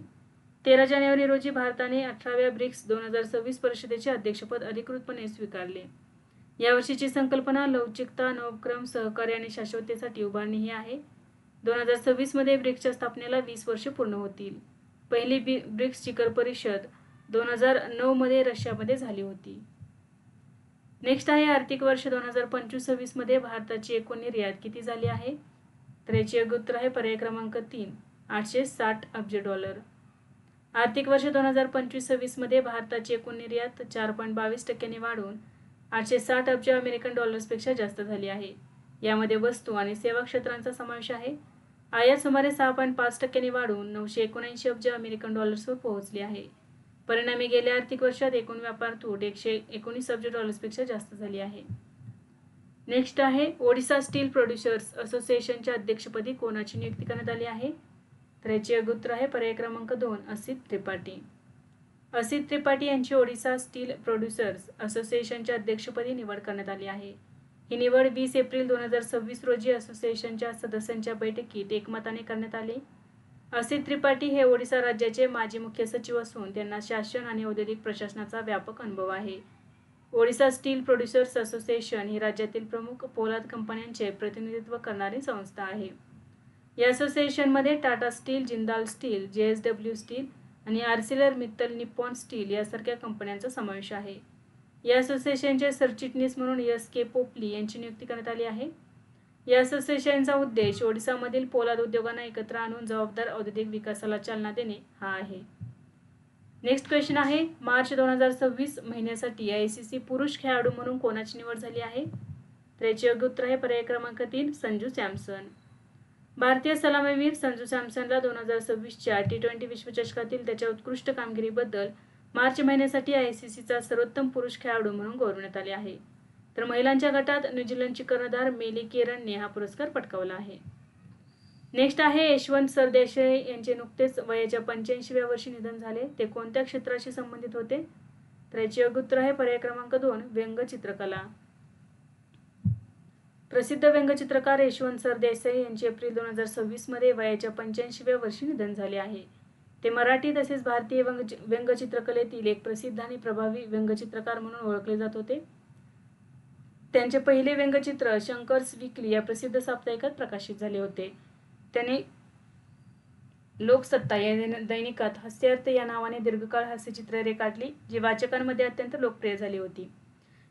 13 जानेवारी रोजी भारताने 18व्या ब्रिक्स 2026 परिषदेचे अध्यक्षपद अधिकृतपणे स्वीकारले. यावर्षीची संकल्पना लवचिकता, नवक्रम, सहकार्य आणि शाश्वततेसाठी उभारणी ही आहे. 2026 मध्ये ब्रिक्सच्या स्थापनेला 20 वर्षे पूर्ण होतील. पहिली ब्रिक्स शिखर परिषद 2009 मध्ये रशियामध्ये झाली होती. नेक्स्ट आहे आर्थिक वर्ष 2025-26 मध्ये भारताची एकूण निर्यात किती झाली आहे? तर याचे योग्य उत्तर आहे पर्याय क्रमांक 3 860 अब्ज डॉलर. आर्थिक वर्ष 2025-26 मध्ये भारताची एकूण निर्यात 4.22% वाढून 860 अब्ज अमेरिकन डॉलर्सपेक्षा जास्त झाली आहे. यामध्ये वस्तू आणि सेवा क्षेत्रांचा समावेश आहे. आयात सुमारे 6.5% वाढून 979 अब्ज अमेरिकन डॉलर्सवर पोहोचली आहे. परिणामी गेल्या आर्थिक वर्षात एकूण व्यापार तूट 119 अब्ज डॉलर्सपेक्षा जास्त झाली आहे. नेक्स्ट आहे ओडिशा स्टील प्रोड्युसर्स असोसिएशनच्या अध्यक्षपदी कोणाची नियुक्ती करण्यात आली आहे? तर याचे योग्य उत्तर आहे पर्याय क्रमांक 2 असित त्रिपाठी. असित त्रिपाठी यांची ओडिशा स्टील प्रोड्युसर्स असोसिएशनच्या अध्यक्षपदी निवड करण्यात आली आहे. ही निवड 20 एप्रिल 2026 रोजी असोसिएशनच्या सदस्यांच्या बैठकीत एकमताने करण्यात आली. असित त्रिपाठी हे ओडिशा राज्याचे माजी मुख्य सचिव असून त्यांना शासन आणि औद्योगिक प्रशासनाचा व्यापक अनुभव आहे. ओडिशा स्टील प्रोड्युसर्स असोसिएशन ही राज्यातील प्रमुख पोलाद कंपन्यांचे प्रतिनिधित्व करणारी संस्था आहे. या असोसिएशनमध्ये Tata Steel, Jindal Steel, JSW Steel आणि आर्सिलर मित्तल निप्पॉन स्टील यासारख्या कंपन्यांचा समावेश आहे. या असोसिएशनचे सरचिटणीस म्हणून S.K. पोपली यांची नियुक्ती करण्यात आली आहे. या असोसिएशनचा उद्देश ओडिशामधील पोलाद उद्योगांना एकत्र आणून जबाबदार औद्योगिक विकासाला चालना देणे हा आहे. नेक्स्ट क्वेश्चन आहे मार्च 2026 महिन्यासाठी ICC पुरुष खेळाडू म्हणून कोणाची निवड झाली आहे? तर याचे योग्य उत्तर आहे पर्याय क्रमांक 3 संजू सॅमसन. भारतीय सलामीवीर संजू सॅमसनला 2026च्या T20 विश्वचषकातील त्याच्या उत्कृष्ट कामगिरीबद्दल मार्च महिन्यासाठी ICCचा सर्वोत्तम पुरुष खेळाडू म्हणून गौरवण्यात आले आहे. तर महिलांच्या गटात न्यूझीलंडची कर्णधार मेली केरनने हा पुरस्कार पटकावला आहे. नेक्स्ट आहे यशवंत सरदेसाई यांचे नुकतेच वयाच्या 85व्या वर्षी निधन झाले. ते कोणत्या क्षेत्राशी संबंधित होते? तर याचे योग्य उत्तर आहे पर्याय क्रमांक 2 व्यंगचित्रकला. प्रसिद्ध व्यंगचित्रकार यशवंत सरदेसाई यांचे एप्रिल 2026 मध्ये वयाच्या 85व्या वर्षी निधन झाले आहे. ते मराठी तसेच भारतीय व्यंगचित्रकलेतील एक प्रसिद्ध आणि प्रभावी व्यंगचित्रकार म्हणून ओळखले जात होते. त्यांचे पहिले व्यंगचित्र शंकर्स वीकली या प्रसिद्ध साप्ताहिकात प्रकाशित झाले होते. त्यांनी लोकसत्ता या दैनिकात हास्यार्थ या नावाने दीर्घकाळ हास्यचित्रे रेखाटली, जी वाचकांमध्ये अत्यंत लोकप्रिय झाली होती.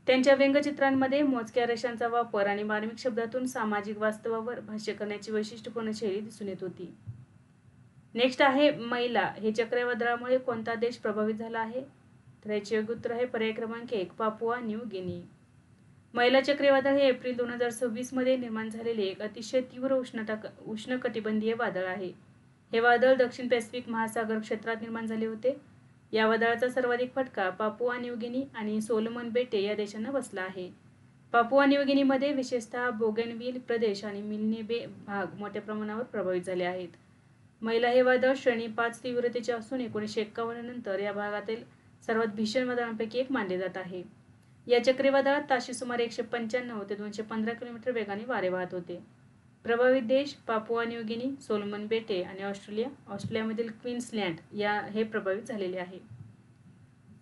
त्यांच्या व्यंगचित्रांमध्ये मोजक्या रेषांचा वापर आणि मार्मिक शब्दातून सामाजिक वास्तवावर भाष्य करण्याची वैशिष्ट्यपूर्ण शैली दिसून येत होती. नेक्स्ट आहे महिला हे चक्रीवादळामुळे कोणता देश प्रभावित झाला आहे? तर याचे योग्य उत्तर आहे पर्याय क्रमांक 1 पापुआ न्यू गिनी. मैला चक्रीवादळ हे एप्रिल 2026 मध्ये निर्माण झालेले एक अतिशय तीव्र उष्णकटिबंधीय वादळ आहे. हे वादळ दक्षिण पॅसिफिक महासागर क्षेत्रात निर्माण झाले होते. या वादळाचा सर्वाधिक फटका पापुआ न्यू गिनी आणि सोलोमन बेटे या देशांना बसला आहे. पापुआ न्यू गिनीमध्ये विशेषतः बोगेनविल प्रदेश आणि मिल्ने बे भाग मोठ्या प्रमाणावर प्रभावित झाले आहेत. मैला हे वादळ श्रेणी 5 तीव्रतेचे असून 1951 नंतर या भागातील सर्वात भीषण वादळांपैकी एक मानले जात आहे. या चक्रीवादळात ताशी सुमारे 195 ते 215 किलोमीटर वेगाने वारे वाहत होते. प्रभावित देश पापुआ न्यू गिनी, सोलोमन बेटे आणि ऑस्ट्रेलियामधील क्वीन्सलँड हे प्रभावित झालेले आहे.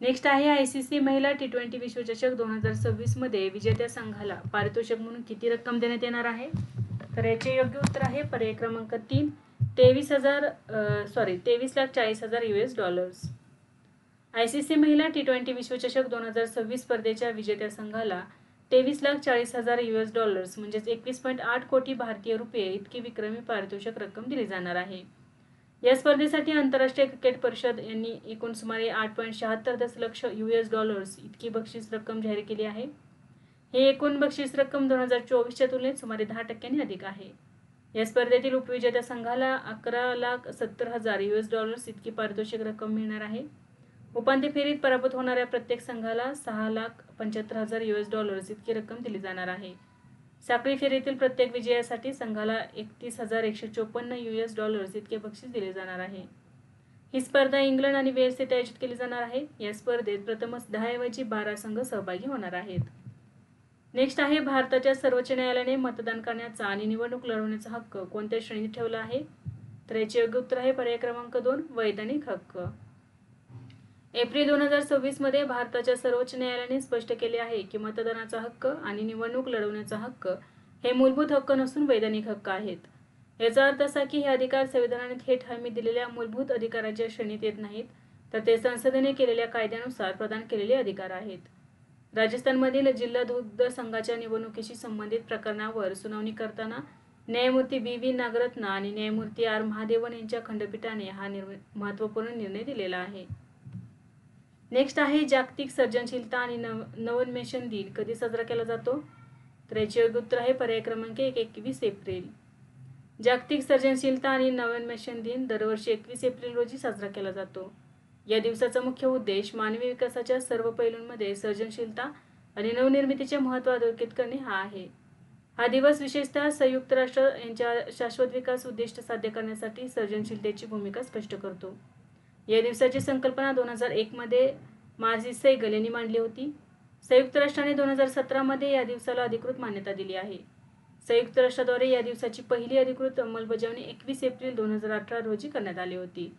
नेक्स्ट आहे ICC महिला T20 विश्वचषक 2026 मध्ये विजेत्या संघाला पारितोषिक म्हणून किती रक्कम देण्यात येणार आहे? तर याचे योग्य उत्तर आहे पर्याय क्रमांक 3 23,40,000 US डॉलर्स. ICC महिला T20 विश्वचषक 2026 स्पर्धेच्या विजेत्या संघाला 23,40,000 US डॉलर्स म्हणजेच 21.8 कोटी भारतीय रुपये इतकी विक्रमी पारितोषिक रक्कम दिली जाणार आहे. या स्पर्धेसाठी आंतरराष्ट्रीय क्रिकेट परिषद यांनी एकूण सुमारे 8.76 दशलक्ष US डॉलर्स इतकी बक्षीस रक्कम जाहीर केली आहे. ही एकूण बक्षीस रक्कम 2024च्या तुलनेत सुमारे 10% अधिक आहे. या स्पर्धेतील उपविजेत्या संघाला 11,70,000 US डॉलर्स इतकी पारितोषिक रक्कम मिळणार आहे. उपांत्य फेरीत पराभूत होणाऱ्या प्रत्येक संघाला 6,75,000 US डॉलर्स इतकी रक्कम दिली जाणार आहे. साखळी फेरीतील प्रत्येक विजयासाठी संघाला 31,154 US डॉलर्स इतके बक्षीस दिले जाणार आहे. ही स्पर्धा इंग्लंड आणि वेल्स येथे आयोजित केली जाणार आहे. या स्पर्धेत प्रथमच 10 ऐवजी 12 संघ सहभागी होणार आहेत. नेक्स्ट आहे भारताच्या सर्वोच्च न्यायालयाने मतदान करण्याचा आणि निवडणूक लढवण्याचा हक्क कोणत्या श्रेणीत ठेवला आहे? तर याचे योग्य उत्तर आहे पर्याय क्रमांक 2 वैधानिक हक्क. एप्रिल 2026 मध्ये भारताच्या सर्वोच्च न्यायालयाने स्पष्ट केले आहे की मतदानाचा हक्क आणि निवडणूक लढवण्याचा हक्क हे मूलभूत हक्क नसून वैधानिक हक्क आहेत. याचा अर्थ असा की हे अधिकार संविधानाने थेट हमी दिलेल्या मूलभूत अधिकाराच्या श्रेणीत येत नाहीत, तर ते संसदेने केलेल्या कायद्यानुसार प्रदान केलेले अधिकार आहेत. राजस्थानमधील जिल्हा दुग्ध संघाच्या निवडणुकीशी संबंधित प्रकरणावर सुनावणी करताना न्यायमूर्ती BV नागरत्ना आणि न्यायमूर्ती R महादेवन यांच्या खंडपीठाने हा महत्त्वपूर्ण निर्णय दिलेला आहे. नेक्स्ट आहे जागतिक सर्जनशीलता आणि नवोन्मेषण दिन कधी साजरा केला जातो? तर याचे योग्य उत्तर आहे पर्याय क्रमांक 1 21 एप्रिल. जागतिक सर्जनशीलता आणि नवोन्मेषण दिन दरवर्षी 21 एप्रिल रोजी साजरा केला जातो. या दिवसाचा मुख्य उद्देश मानवी विकासाच्या सर्व पैलूंमध्ये सर्जनशीलता आणि नवनिर्मितीचे महत्त्व अधोरेखित करणे हा आहे. हा दिवस विशेषतः संयुक्त राष्ट्र यांच्या शाश्वत विकास उद्दिष्ट साध्य करण्यासाठी सर्जनशीलतेची भूमिका स्पष्ट करतो. या दिवसाची संकल्पना 2001 मध्ये मार्सी सैगल यांनी मांडली होती. संयुक्त राष्ट्राने 2017 मध्ये या दिवसाला अधिकृत मान्यता दिली आहे. संयुक्त राष्ट्राद्वारे या दिवसाची पहिली अधिकृत अंमलबजावणी 21 एप्रिल 2018 रोजी करण्यात आली होती.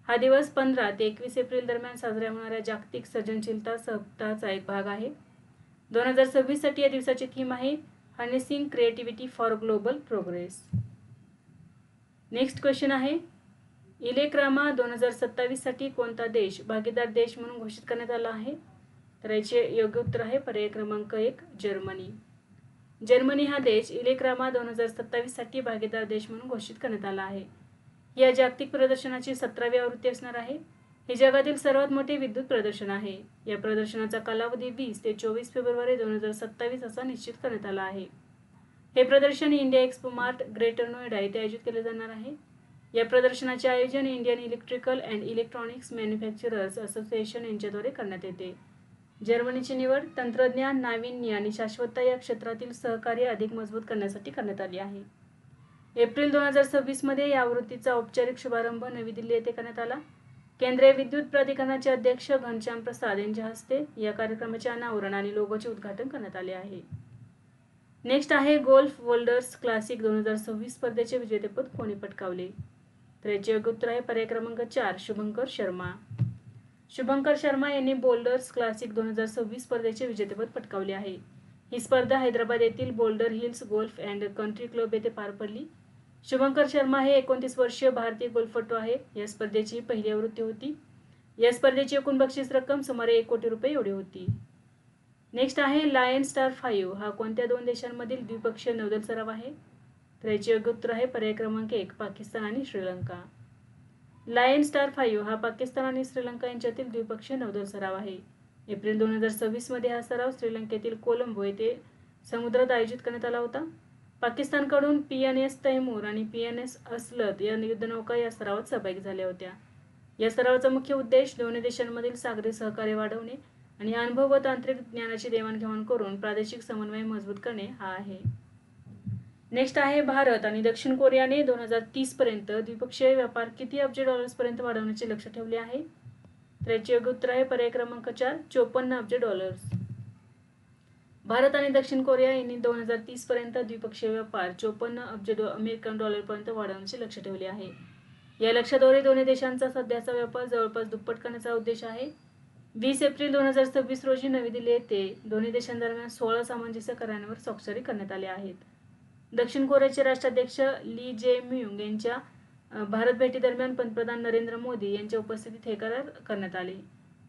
हा दिवस 15 ते 21 एप्रिल दरम्यान साजऱ्या होणाऱ्या जागतिक सर्जनशीलता सप्ताहाचा एक भाग आहे. 2026 साठी या दिवसाची थीम आहे harnessing creativity for global progress. Next question आहे इलेक्रामा 2027 साठी कोणता देश भागीदार देश म्हणून घोषित करण्यात आला आहे? तर याचे योग्य उत्तर आहे पर्याय क्रमांक 1 जर्मनी. जर्मनी हा देश इलेक्रामा 2027 साठी भागीदार देश म्हणून घोषित करण्यात आला आहे. या जागतिक प्रदर्शनाची 17वी आवृत्ती असणार आहे. हे जगातील सर्वात मोठे विद्युत प्रदर्शन आहे. या प्रदर्शनाचा कालावधी 20 ते 24 फेब्रुवारी 2027 असा निश्चित करण्यात आला आहे. हे प्रदर्शन India expo mart greater Noida येथे आयोजित केले जाणार आहे. या प्रदर्शनाचे आयोजन Indian electrical and electronics manufacturers association यांच्याद्वारे करण्यात येते. जर्मनीची निवड तंत्रज्ञान, नाविन्य आणि शाश्वतता या क्षेत्रातील सहकार्य अधिक मजबूत करण्यासाठी करण्यात आली आहे. एप्रिल 2026 मध्ये या आवृत्तीचा औपचारिक शुभारंभ नवी दिल्ली येथे करण्यात आला. केंद्रीय विद्युत प्राधिकरणाचे अध्यक्ष घनश्याम प्रसाद यांच्या हस्ते या कार्यक्रमाचे अनावरण आणि लोगोचे उद्घाटन करण्यात आले आहे. नेक्स्ट आहे गोल्फ वर्ल्डर्स क्लासिक 2026 स्पर्धेचे विजेतेपद कोणी पटकावले? तर याचे योग्य उत्तर आहे पर्याय क्रमांक 4 शुभंकर शर्मा. शुभंकर शर्मा यांनी बोल्डर्स क्लासिक 2026 स्पर्धेचे विजेतेपद पटकावले आहे. ही स्पर्धा हैदराबाद येथील boulder hills golf and country club येथे पार पडली. शुभंकर शर्मा हे 29 वर्षीय भारतीय गोल्फपटू आहे. या स्पर्धेची पहिली आवृत्ती होती. या स्पर्धेची एकूण बक्षीस रक्कम सुमारे 1 कोटी रुपये एवढी होती. नेक्स्ट आहे लायन स्टार 5 हा कोणत्या दोन देशांमधील द्विपक्षीय नौदल सराव आहे? तर याचे योग्य उत्तर आहे पर्याय क्रमांक 1 पाकिस्तान आणि श्रीलंका. लायन स्टार 5 हा पाकिस्तान आणि श्रीलंका यांच्यातील द्विपक्षीय नौदल सराव आहे. एप्रिल 2026 मध्ये हा सराव श्रीलंकेतील कोलंबो येथे समुद्रात आयोजित करण्यात आला होता. पाकिस्तानकडून PNS तैमूर आणि PNS असलत या युद्धनौका या सरावात सहभागी झाल्या होत्या. या सरावाचा मुख्य उद्देश दोन्ही देशांमधील सागरी सहकार्य वाढवणे आणि अनुभव व तांत्रिक ज्ञानाची देवाणघेवाण करून प्रादेशिक समन्वय मजबूत करणे हा आहे. नेक्स्ट आहे भारत आणि दक्षिण कोरियाने 2030 पर्यंत द्विपक्षीय व्यापार किती अब्ज डॉलर्स पर्यंत वाढवण्याचे लक्ष्य ठेवले आहे? तर याचे योग्य उत्तर आहे पर्याय क्रमांक 4 54 अब्ज डॉलर्स. भारत आणि दक्षिण कोरिया यांनी 2030 पर्यंत द्विपक्षीय व्यापार 54 अब्ज अमेरिकन डॉलर पर्यंत वाढवण्याचे लक्ष्य ठेवले आहे. या लक्ष्याद्वारे दोन्ही देशांचा सध्याचा व्यापार जवळपास दुप्पट करण्याचा उद्देश आहे. 20 एप्रिल 2026 रोजी नवी दिल्ली येथे दोन्ही देशांदरम्यान 16 सामंजस्य करारांवर स्वाक्षरी करण्यात आल्या आहेत. दक्षिण कोरियाचे राष्ट्राध्यक्ष ली जे म्युंग यांच्या भारत भेटीदरम्यान पंतप्रधान नरेंद्र मोदी यांच्या उपस्थितीत हे करार करण्यात आले.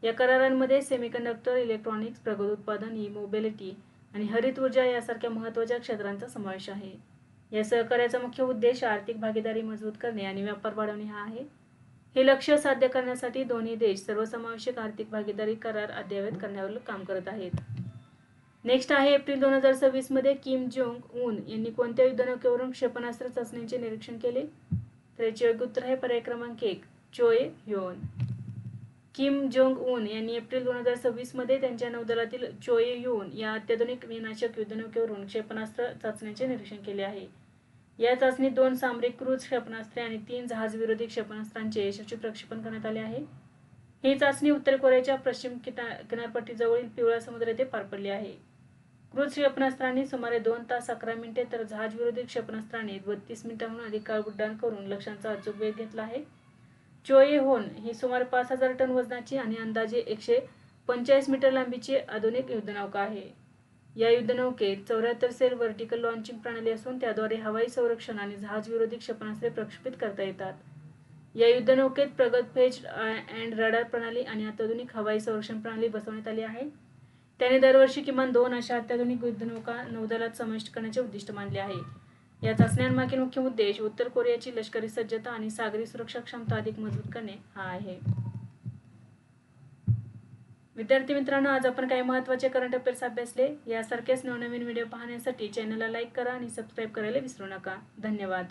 या करारांमध्ये सेमीकंडक्टर, इलेक्ट्रॉनिक्स, प्रगत उत्पादन, ई मोबिलिटी आणि हरित ऊर्जा यासारख्या महत्त्वाच्या क्षेत्रांचा समावेश आहे. या सहकार्याचा मुख्य उद्देश आर्थिक भागीदारी मजबूत करणे आणि व्यापार वाढवणे हा आहे. हे लक्ष्य साध्य करण्यासाठी दोन्ही देश सर्वसमावेशक आर्थिक भागीदारी करार अद्ययावत करण्यावर काम करत आहेत. नेक्स्ट आहे एप्रिल 2026 मध्ये किम जोंग उन यांनी कोणत्या युद्धनौकेवरून क्षेपणास्त्र चाचणीचे निरीक्षण केले? तर याचे योग्य उत्तर आहे पर्याय क्रमांक 1 चोए ह्योन. किम जोंग उन यांनी एप्रिल 2026 मध्ये त्यांच्या नौदलातील चोए ह्योन या अत्याधुनिक विनाशक युद्धनौकेवरून क्षेपणास्त्र चाचणीचे निरीक्षण केले आहे. या चाचणीत 2 सामरिक क्रूझ क्षेपणास्त्रे आणि 3 जहाजविरोधी क्षेपणास्त्रांचे यशस्वी प्रक्षेपण करण्यात आले आहे. ही चाचणी उत्तर कोरियाच्या पश्चिम किनारपट्टीजवळील पिवळा समुद्र येथे पार पडली आहे. क्रूझ क्षेपणास्त्रांनी सुमारे 2 तास 11 मिनिटे तर जहाजविरोधी क्षेपणास्त्राने 32 मिनिटांहून अधिक काळ उड्डाण करून लक्ष्यांचा अचूक वेध घेतला आहे. चोए ह्योन ही सुमारे 5000 टन वजनाची आणि अंदाजे 145 मीटर लांबीची आधुनिक युद्धनौका आहे. या युद्धनौकेत 74 सेल व्हर्टिकल लॉन्चिंग प्रणाली असून त्याद्वारे हवाई संरक्षण आणि जहाजविरोधी क्षेपणास्त्रे प्रक्षेपित करता येतात. या युद्धनौकेत प्रगत फेज्ड अँड रडार प्रणाली आणि अत्याधुनिक हवाई संरक्षण प्रणाली बसवण्यात आली आहे. त्याने दरवर्षी किमान 2 अशा अत्याधुनिक युद्धनौका नौदलात समाविष्ट करण्याचे उद्दिष्ट मानले आहे. या चाचण्यांमागील मुख्य उद्देश उत्तर कोरियाची लष्करी सज्जता आणि सागरी सुरक्षा क्षमता अधिक मजबूत करणे हा आहे. विद्यार्थी मित्रांनो, आज आपण काही महत्त्वाचे करंट अफेअर्स अभ्यासले. यासारखेच नवनवीन व्हिडिओ पाहण्यासाठी चॅनलला लाईक करा आणि सबस्क्राईब करायला विसरू नका. धन्यवाद.